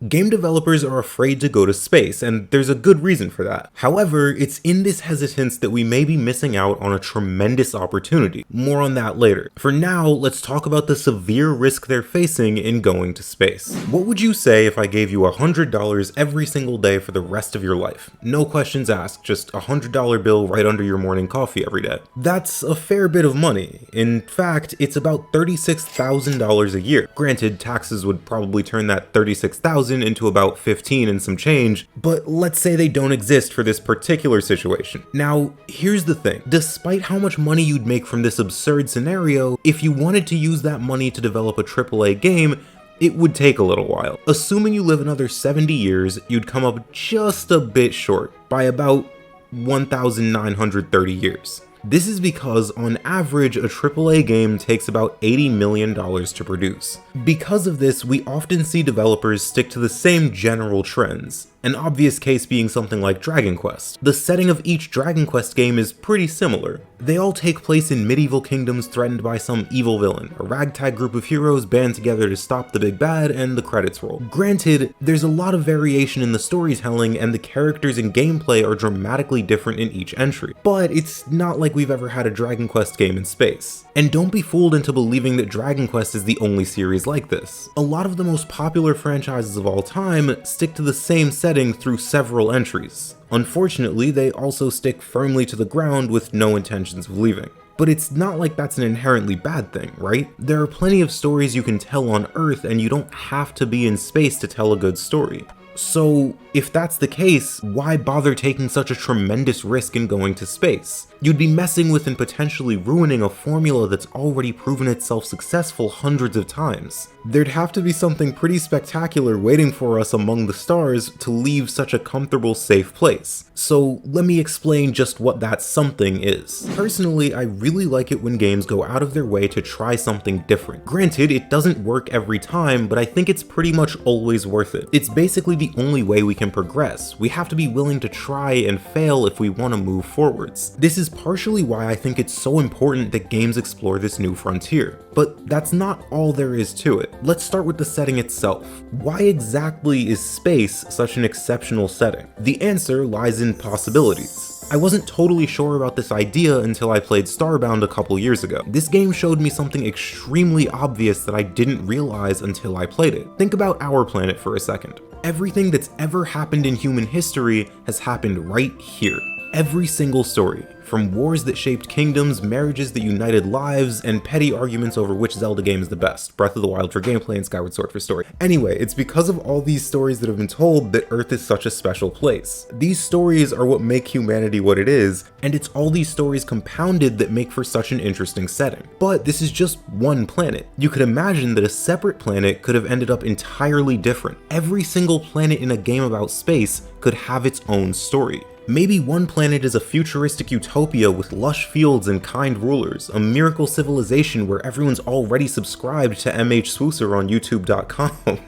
Game developers are afraid to go to space, and there's a good reason for that. However, it's in this hesitance that we may be missing out on a tremendous opportunity. More on that later. For now, let's talk about the severe risk they're facing in going to space. What would you say if I gave you $100 every single day for the rest of your life? No questions asked, just a $100 bill right under your morning coffee every day. That's a fair bit of money. In fact, it's about $36,000 a year. Granted, taxes would probably turn that $36,000 into about 15 and some change, but let's say they don't exist for this particular situation. Now, here's the thing. Despite how much money you'd make from this absurd scenario, if you wanted to use that money to develop a AAA game, it would take a little while. Assuming you live another 70 years, you'd come up just a bit short, by about 1,930 years. This is because, on average, a AAA game takes about $80 million to produce. Because of this, we often see developers stick to the same general trends. An obvious case being something like Dragon Quest. The setting of each Dragon Quest game is pretty similar. They all take place in medieval kingdoms threatened by some evil villain, a ragtag group of heroes band together to stop the big bad, and the credits roll. Granted, there's a lot of variation in the storytelling, and the characters and gameplay are dramatically different in each entry. But it's not like we've ever had a Dragon Quest game in space. And don't be fooled into believing that Dragon Quest is the only series like this. A lot of the most popular franchises of all time stick to the same setting through several entries. Unfortunately, they also stick firmly to the ground with no intentions of leaving. But it's not like that's an inherently bad thing, right? There are plenty of stories you can tell on Earth, and you don't have to be in space to tell a good story. So, if that's the case, why bother taking such a tremendous risk in going to space? You'd be messing with and potentially ruining a formula that's already proven itself successful hundreds of times. There'd have to be something pretty spectacular waiting for us among the stars to leave such a comfortable, safe place. So let me explain just what that something is. Personally, I really like it when games go out of their way to try something different. Granted, it doesn't work every time, but I think it's pretty much always worth it. It's basically the only way we can progress. We have to be willing to try and fail if we want to move forwards. This is partially why I think it's so important that games explore this new frontier. But that's not all there is to it. Let's start with the setting itself. Why exactly is space such an exceptional setting? The answer lies in possibilities. I wasn't totally sure about this idea until I played Starbound a couple years ago. This game showed me something extremely obvious that I didn't realize until I played it. Think about our planet for a second. Everything that's ever happened in human history has happened right here. Every single story, from wars that shaped kingdoms, marriages that united lives, and petty arguments over which Zelda game is the best, Breath of the Wild for gameplay and Skyward Sword for story. Anyway, it's because of all these stories that have been told that Earth is such a special place. These stories are what make humanity what it is, and it's all these stories compounded that make for such an interesting setting. But this is just one planet. You could imagine that a separate planet could have ended up entirely different. Every single planet in a game about space could have its own story. Maybe one planet is a futuristic utopia with lush fields and kind rulers, a miracle civilization where everyone's already subscribed to mhswoocer on youtube.com.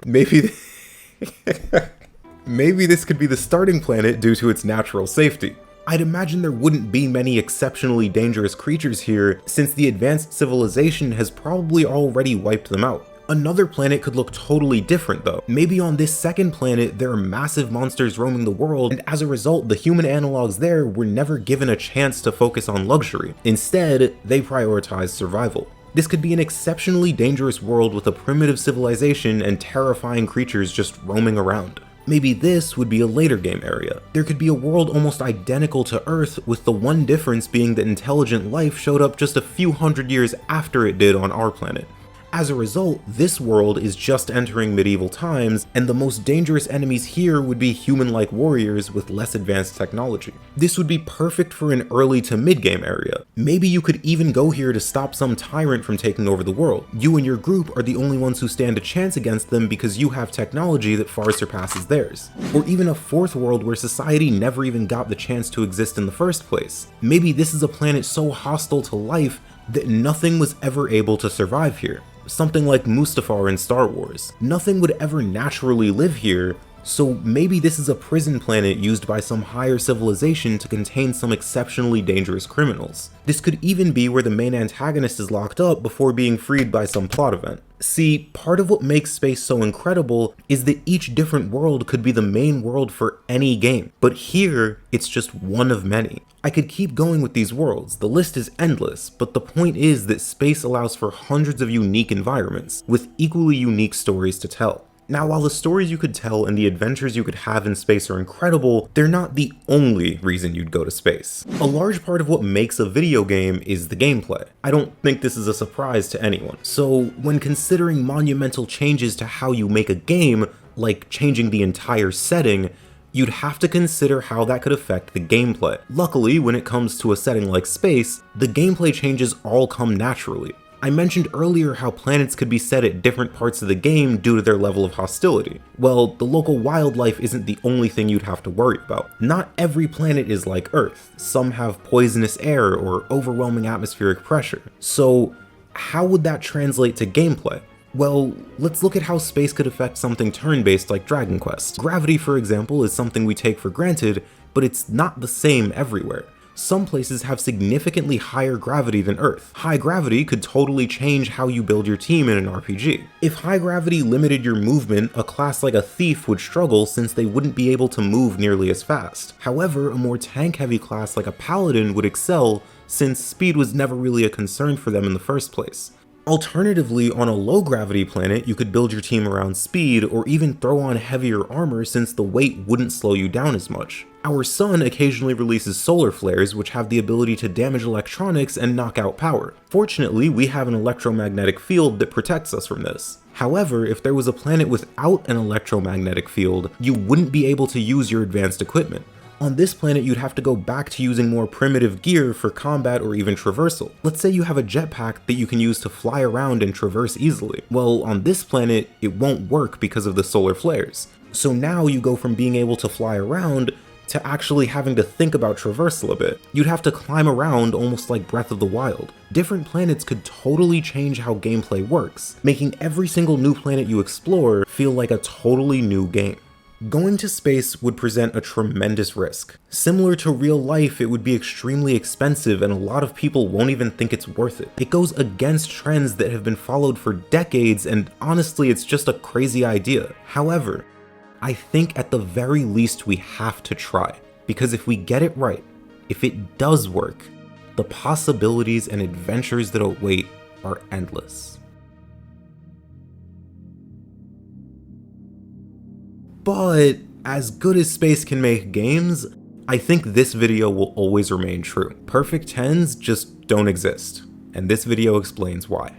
Maybe this could be the starting planet due to its natural safety. I'd imagine there wouldn't be many exceptionally dangerous creatures here, since the advanced civilization has probably already wiped them out. Another planet could look totally different though. Maybe on this second planet there are massive monsters roaming the world, and as a result the human analogs there were never given a chance to focus on luxury. Instead, they prioritized survival. This could be an exceptionally dangerous world with a primitive civilization and terrifying creatures just roaming around. Maybe this would be a later game area. There could be a world almost identical to Earth, with the one difference being that intelligent life showed up just a few hundred years after it did on our planet. As a result, this world is just entering medieval times, and the most dangerous enemies here would be human-like warriors with less advanced technology. This would be perfect for an early to mid-game area. Maybe you could even go here to stop some tyrant from taking over the world. You and your group are the only ones who stand a chance against them because you have technology that far surpasses theirs. Or even a fourth world where society never even got the chance to exist in the first place. Maybe this is a planet so hostile to life that nothing was ever able to survive here. Something like Mustafar in Star Wars. Nothing would ever naturally live here, So maybe this is a prison planet used by some higher civilization to contain some exceptionally dangerous criminals. This could even be where the main antagonist is locked up before being freed by some plot event. See, part of what makes space so incredible is that each different world could be the main world for any game, but here, it's just one of many. I could keep going with these worlds, the list is endless, but the point is that space allows for hundreds of unique environments, with equally unique stories to tell. Now, while the stories you could tell and the adventures you could have in space are incredible, they're not the only reason you'd go to space. A large part of what makes a video game is the gameplay. I don't think this is a surprise to anyone. So, when considering monumental changes to how you make a game, like changing the entire setting, you'd have to consider how that could affect the gameplay. Luckily, when it comes to a setting like space, the gameplay changes all come naturally. I mentioned earlier how planets could be set at different parts of the game due to their level of hostility. Well, the local wildlife isn't the only thing you'd have to worry about. Not every planet is like Earth. Some have poisonous air or overwhelming atmospheric pressure. So, how would that translate to gameplay? Well, let's look at how space could affect something turn-based like Dragon Quest. Gravity, for example, is something we take for granted, but it's not the same everywhere. Some places have significantly higher gravity than Earth. High gravity could totally change how you build your team in an RPG. If high gravity limited your movement, a class like a thief would struggle since they wouldn't be able to move nearly as fast. However, a more tank-heavy class like a paladin would excel since speed was never really a concern for them in the first place. Alternatively, on a low-gravity planet, you could build your team around speed or even throw on heavier armor since the weight wouldn't slow you down as much. Our sun occasionally releases solar flares which have the ability to damage electronics and knock out power. Fortunately, we have an electromagnetic field that protects us from this. However, if there was a planet without an electromagnetic field, you wouldn't be able to use your advanced equipment. On this planet, you'd have to go back to using more primitive gear for combat or even traversal. Let's say you have a jetpack that you can use to fly around and traverse easily. Well, on this planet, it won't work because of the solar flares. So now you go from being able to fly around to actually having to think about traversal a bit. You'd have to climb around almost like Breath of the Wild. Different planets could totally change how gameplay works, making every single new planet you explore feel like a totally new game. Going to space would present a tremendous risk. Similar to real life, it would be extremely expensive and a lot of people won't even think it's worth it. It goes against trends that have been followed for decades and honestly it's just a crazy idea. However, I think at the very least we have to try, because if we get it right, if it does work, the possibilities and adventures that await are endless. But as good as space can make games, I think this video will always remain true. Perfect 10s just don't exist, and this video explains why.